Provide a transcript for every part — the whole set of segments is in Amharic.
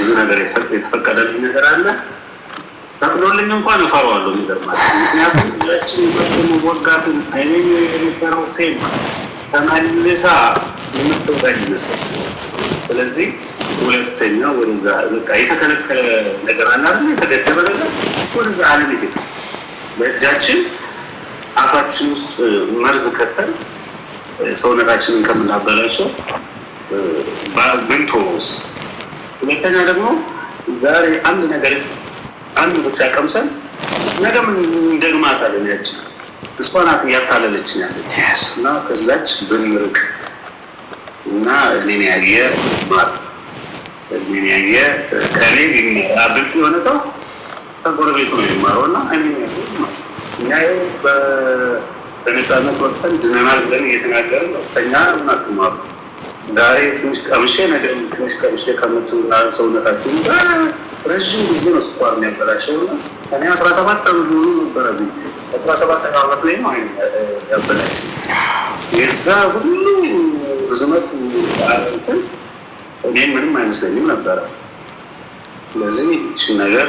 ብዙ ነገር የተፈቀደልኝ ነገር አለ። ፈቅዶልኝ እንኳን እፈራዋለሁ የሚገርማችሁ። ምክንያቱም ያችን ደግሞ ወጋቱን አይኔ የነበረው ፌም ተመልሳ የምትወጋኝ ይመስላል። ስለዚህ ሁለተኛ ወደዛ በቃ የተከለከለ ነገር አለ አይደል? የተገደበ ነገር ወደዛ ዓለም ይገጥ በእጃችን አፋችን ውስጥ መርዝ ከተን ሰውነታችንን ከምናበላሸው ብንተወውስ። ሁለተኛ ደግሞ ዛሬ አንድ ነገር አንድ ብቻ ቀምሰን ነገ ምን እንደግማታለን። ያችን እሷ ናት እያታለለችን ያለች እና ከዛች ብንርቅ እና እኔን ያየ ማር እኔን ያየ ከኔ ብልጥ የሆነ ሰው ከጎረቤቱ ነው የሚማረው እና እኔን ያየ እኛ በነፃነት ወጥተን ድነናል ብለን እየተናገርን ነው። ከኛ ናትማሩ ዛሬ ትንሽ ቀምሼ ነገ ትንሽ ቀምሼ ከምትውና ሰውነታችን ረዥም ጊዜ ነው ስኳር የሚያበላሸው እና እኔ 17 ዓመት ሆኖ ነበረ 17 ዓመት ላይ ነው ያበላሸው። የዛ ሁሉ ርዝመት እንትን እኔን ምንም አይመስለኝም ነበረ። ስለዚህ ይህችን ነገር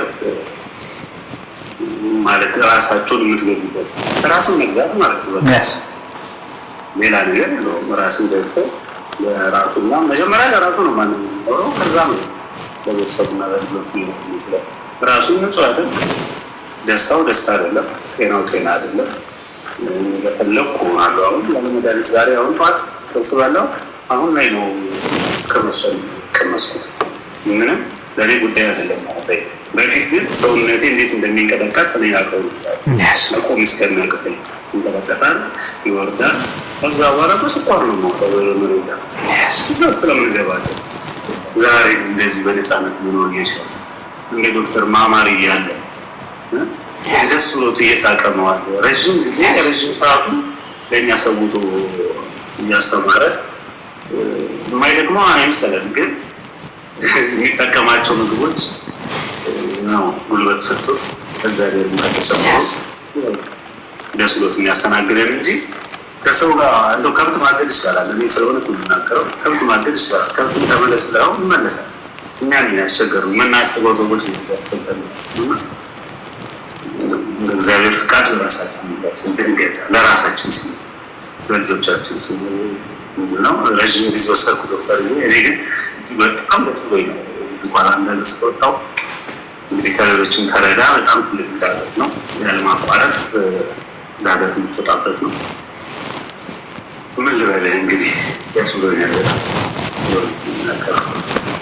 ማለት ራሳቸውን የምትገዙበት ራስን መግዛት ማለት ነው። ሌላ ነገር የለውም። ራስን ገዝቶ ለራሱና መጀመሪያ ለራሱ ነው ማንም የሚኖረው። ከዛ ነው ለቤተሰቡና ለልጆቹ ይችላል። ራሱን ንጹህ አይደል? ደስታው ደስታ አይደለም፣ ጤናው ጤና አይደለም። የፈለግኩ ሆናለሁ አሁን ለመድኃኒት ዛሬ አሁን ጠዋት ተስባለሁ። አሁን ላይ ነው ከመሰል ቀመስኩት። ምንም ለእኔ ጉዳይ አይደለም ማለት ነው። በፊት ግን ሰውነቴ እንዴት እንደሚንቀጠቀጥ እኔ ያውቀው መቆም እስከሚያቅተኝ ይንቀጠቀጣል፣ ይወርዳል። ከዛ በኋላ በስኳር ነው የማውቀው መሬዳ እዛ ውስጥ ለምን እገባለሁ? ዛሬ እንደዚህ በነፃነት ሊኖር እየቻለ እንደ ዶክተር ማማር እያለ ደስ ብሎት እየሳቀ ነው አለ። ረዥም ጊዜ ረዥም ሰዓቱ ለእኛ ሰውቶ እያስተማረ የማይደግመው አይመስለን፣ ግን የሚጠቀማቸው ምግቦች ነው ጉልበት ሰጥቶት ከዛ ደግሞ ተጨምሮ ደስ ብሎት የሚያስተናግደን እንጂ ከሰው ጋር እንደው ከብት ማገድ ይቻላል። እኔ ስለሆነ የምናገረው ከብት ማገድ ይቻላል። ከብትን ተመለስ ብለው ይመለሳል። እኛን ያስቸገሩ የምናስበው ሰዎች ነው። እግዚአብሔር ፍቃድ ለራሳችን እንድንገዛ ለራሳችን ስም ለልጆቻችን ስም ነው። ረዥም ጊዜ ወሰድኩ ዶክተር። እኔ ግን በጣም ደስ ብሎኝ ነው እንኳን አንዳንድ ስወጣው እንግዲህ ከሌሎችን ተረዳ በጣም ትልቅ ዳገት ነው። ያለማቋረጥ ዳገት የምትወጣበት ነው። ምን ልበልህ እንግዲህ ደስ ብሎኛል በጣም